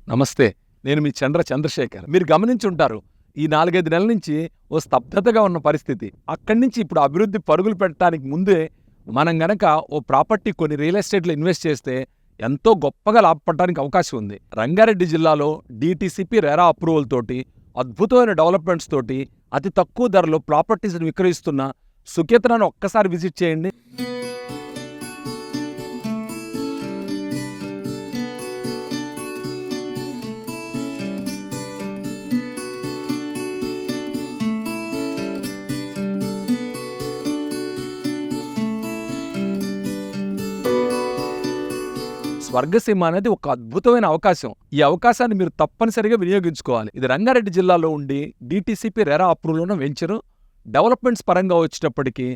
నమస్తే, నేను మీ చంద్రశేఖర్. మీరు గమనించుంటారు, ఈ 4-5 నెలల నుంచి ఓ స్తబ్దతగా ఉన్న పరిస్థితి. అక్కడి నుంచి ఇప్పుడు అభివృద్ధి పరుగులు పెట్టడానికి ముందే మనం గనక ఓ ప్రాపర్టీ కొన్ని రియల్ ఎస్టేట్లో ఇన్వెస్ట్ చేస్తే ఎంతో గొప్పగా లాభపడడానికి అవకాశం ఉంది. రంగారెడ్డి జిల్లాలో DTCP రెరా అప్రూవల్ తోటి అద్భుతమైన డెవలప్మెంట్స్ తోటి అతి తక్కువ ధరలో ప్రాపర్టీస్ని విక్రయిస్తున్న సుకేతనాన్ని ఒక్కసారి విజిట్ చేయండి. స్వర్గసీమ అనేది ఒక అద్భుతమైన అవకాశం. ఈ అవకాశాన్ని మీరు తప్పనిసరిగా వినియోగించుకోవాలి. ఇది రంగారెడ్డి జిల్లాలో ఉండి DTCP రెరా అప్రూవల్ ఉన్న వెంచరు. డెవలప్మెంట్స్ పరంగా వచ్చేటప్పటికి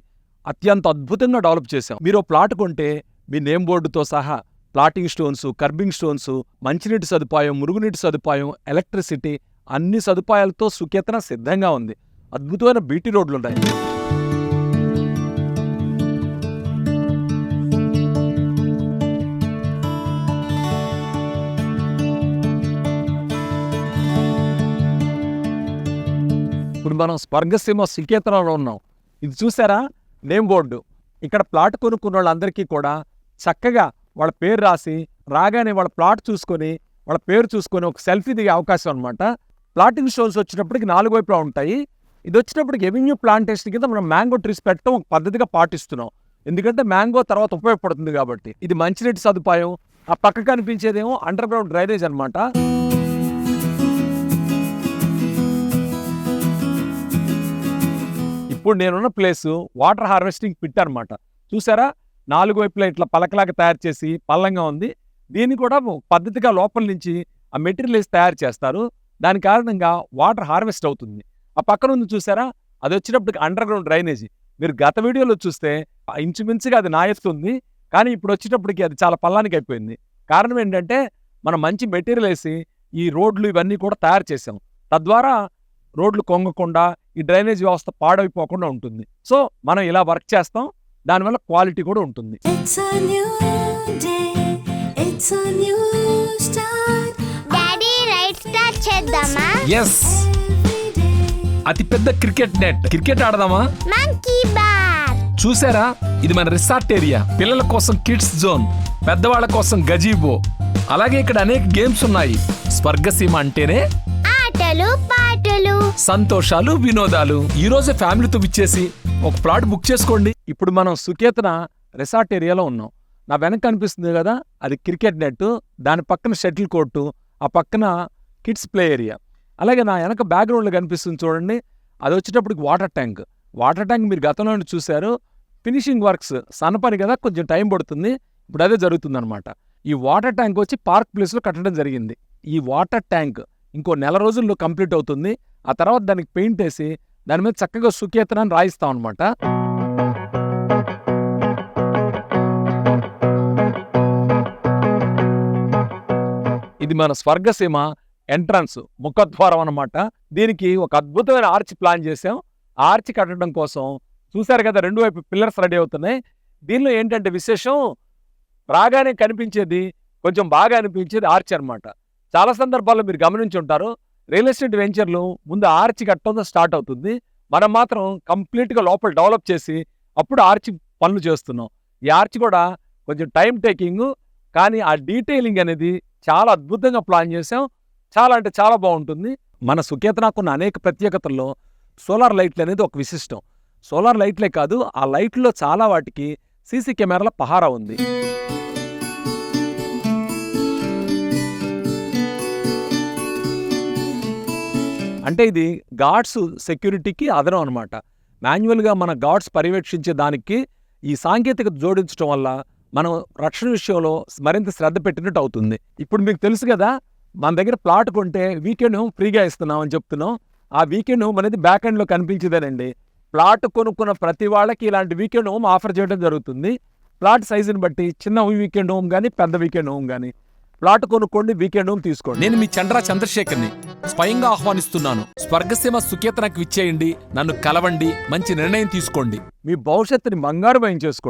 అత్యంత అద్భుతంగా డెవలప్ చేశాం. మీరు ప్లాట్ కొంటే మీ నేమ్ బోర్డుతో సహా ప్లాటింగ్ స్టోన్స్, కర్బింగ్ స్టోన్స్, మంచినీటి సదుపాయం, మురుగునీటి సదుపాయం, ఎలక్ట్రిసిటీ అన్ని సదుపాయాలతో సుకేతన సిద్ధంగా ఉంది. అద్భుతమైన బీటీ రోడ్లున్నాయి. ఇప్పుడు మనం స్వర్గసీమ సుకేతనలో ఉన్నాం. ఇది చూసారా, నేమ్ బోర్డు. ఇక్కడ ప్లాట్ కొనుక్కున్న వాళ్ళందరికీ కూడా చక్కగా వాళ్ళ పేరు రాసి రాగానే వాళ్ళ ప్లాట్ చూసుకొని వాళ్ళ పేరు చూసుకొని ఒక సెల్ఫీ దిగే అవకాశం అనమాట. ప్లాటింగ్ స్టోన్స్ వచ్చినప్పటికి 4 వైపులా ఉంటాయి. ఇది వచ్చినప్పటికి ఎవెన్యూ ప్లాంటేషన్ కింద మనం మ్యాంగో ట్రీస్ పెట్టడం ఒక పద్ధతిగా పాటిస్తున్నాం. ఎందుకంటే మ్యాంగో తర్వాత ఉపయోగపడుతుంది కాబట్టి. ఇది మంచినీటి సదుపాయం. ఆ పక్క కనిపించేదేమో అండర్ గ్రౌండ్ డ్రైనేజ్ అనమాట. ఇప్పుడు నేనున్న ప్లేసు వాటర్ హార్వెస్టింగ్ పిట్ అనమాట. చూసారా, 4 వైపులా ఇట్లా పలకలాగా తయారు చేసి పల్లంగా ఉంది. దీన్ని కూడా పద్ధతిగా లోపల నుంచి ఆ మెటీరియల్ వేసి తయారు చేస్తారు. దాని కారణంగా వాటర్ హార్వెస్ట్ అవుతుంది. ఆ పక్కన ఉంది చూసారా, అది వచ్చినప్పటికి అండర్ గ్రౌండ్ డ్రైనేజీ. మీరు గత వీడియోలో చూస్తే ఇంచుమించుగా అది నా ఎత్తుంది, కానీ ఇప్పుడు వచ్చేటప్పటికి అది చాలా పల్లానికి అయిపోయింది. కారణం ఏంటంటే మనం మంచి మెటీరియల్ వేసి ఈ రోడ్లు ఇవన్నీ కూడా తయారు చేసాం. తద్వారా రోడ్లు కొంగకుండా ఈ డ్రైనేజ్ వ్యవస్థ పాడైపోకుండా ఉంటుంది. సో మనం ఇలా వర్క్ చేస్తాం, దానివల్ల క్వాలిటీ కూడా ఉంటుంది. అతి పెద్ద క్రికెట్ నెట్. క్రికెట్ ఆడదామా? చూసారా, ఇది మన రిసార్ట్ ఏరియా. పిల్లల కోసం కిడ్స్ జోన్, పెద్దవాళ్ల కోసం గజీబో. అలాగే ఇక్కడ అనేక గేమ్స్ ఉన్నాయి. స్వర్గసీమ అంటేనే ఆటలు, పాటలు, సంతోషాలు, వినోదాలు. ఈ రోజే ఫ్యామిలీతో విచ్చేసి ఒక ప్లాట్ బుక్ చేసుకోండి. ఇప్పుడు మనం సుకేతన రిసార్ట్ ఏరియాలో ఉన్నాం. నా వెనక కనిపిస్తుంది కదా, అది క్రికెట్ నెట్. దాని పక్కన షటిల్ కోర్టు, ఆ పక్కన కిడ్స్ ప్లే ఏరియా. అలాగే నా వెనక బ్యాక్గ్రౌండ్లో కనిపిస్తుంది చూడండి, అది వచ్చేటప్పటికి వాటర్ ట్యాంక్. వాటర్ ట్యాంక్ మీరు గతంలో చూశారు. ఫినిషింగ్ వర్క్స్ సన్నపని కదా, కొంచెం టైం పడుతుంది. ఇప్పుడు అదే జరుగుతుందన్నమాట. ఈ వాటర్ ట్యాంక్ వచ్చి పార్క్ ప్లేస్లో కట్టడం జరిగింది. ఈ వాటర్ ట్యాంక్ ఇంకో 1 నెల రోజుల్లో కంప్లీట్ అవుతుంది. ఆ తర్వాత దానికి పెయింట్ వేసి దాని మీద చక్కగా సుకేతనాన్ని రాయిస్తాం అనమాట. ఇది మన స్వర్గసీమ ఎంట్రన్స్ ముఖద్వారం అనమాట. దీనికి ఒక అద్భుతమైన ఆర్చ్ ప్లాన్ చేసాం. ఆర్చ్ కట్టడం కోసం చూశారు కదా, 2 వైపు పిల్లర్స్ రెడీ అవుతున్నాయి. దీనిలో ఏంటంటే విశేషం, రాగానే కనిపించేది, కొంచెం బాగా అనిపించేది ఆర్చ్ అనమాట. చాలా సందర్భాల్లో మీరు గమనించి ఉంటారు, రియల్ ఎస్టేట్ వెంచర్లు ముందు ఆర్చ్ కట్టడంతో స్టార్ట్ అవుతుంది. మనం మాత్రం కంప్లీట్గా లోపల డెవలప్ చేసి అప్పుడు ఆర్చ్ పనులు చేస్తున్నాం. ఈ ఆర్చ్ కూడా కొంచెం టైం టేకింగ్, కానీ ఆ డీటెయిలింగ్ అనేది చాలా అద్భుతంగా ప్లాన్ చేసాం. చాలా అంటే చాలా బాగుంటుంది. మన సుకేతనకున్న అనేక ప్రత్యేకతల్లో సోలార్ లైట్లు అనేది ఒక విశిష్టం. సోలార్ లైట్లే కాదు, ఆ లైట్లో చాలా వాటికి సీసీ కెమెరాల పహారా ఉంది. అంటే ఇది గార్డ్స్ సెక్యూరిటీకి అదనం అనమాట. మాన్యువల్గా మన గార్డ్స్ పర్యవేక్షించే దానికి ఈ సాంకేతికత జోడించడం వల్ల మనం రక్షణ విషయంలో మరింత శ్రద్ధ పెట్టినట్టు అవుతుంది. ఇప్పుడు మీకు తెలుసు కదా, మన దగ్గర ప్లాట్ కొంటే వీకెండ్ హోమ్ ఫ్రీగా ఇస్తున్నాం అని చెప్తున్నాం. ఆ వీకెండ్ హోమ్ అనేది బ్యాక్ ఎండ్లో కనిపించేదేనండి. ప్లాట్ కొనుక్కున్న ప్రతి వాళ్ళకి ఇలాంటి వీకెండ్ హోమ్ ఆఫర్ చేయడం జరుగుతుంది. ప్లాట్ సైజుని బట్టి చిన్న వీకెండ్ హోమ్ కానీ పెద్ద వీకెండ్ హోమ్ కానీ ప్లాట్ కొనుక్కోండి, వీకెండ్ హోమ్ తీసుకోండి. నేను మీ చంద్రశేఖర్ని స్వయంగా ఆహ్వానిస్తున్నాను. స్వర్గసీమ సుకేతనకు విచ్చేయండి, నన్ను కలవండి, మంచి నిర్ణయం తీసుకోండి. మీ భవిష్యత్తుని బంగారుమయం చేసుకోండి.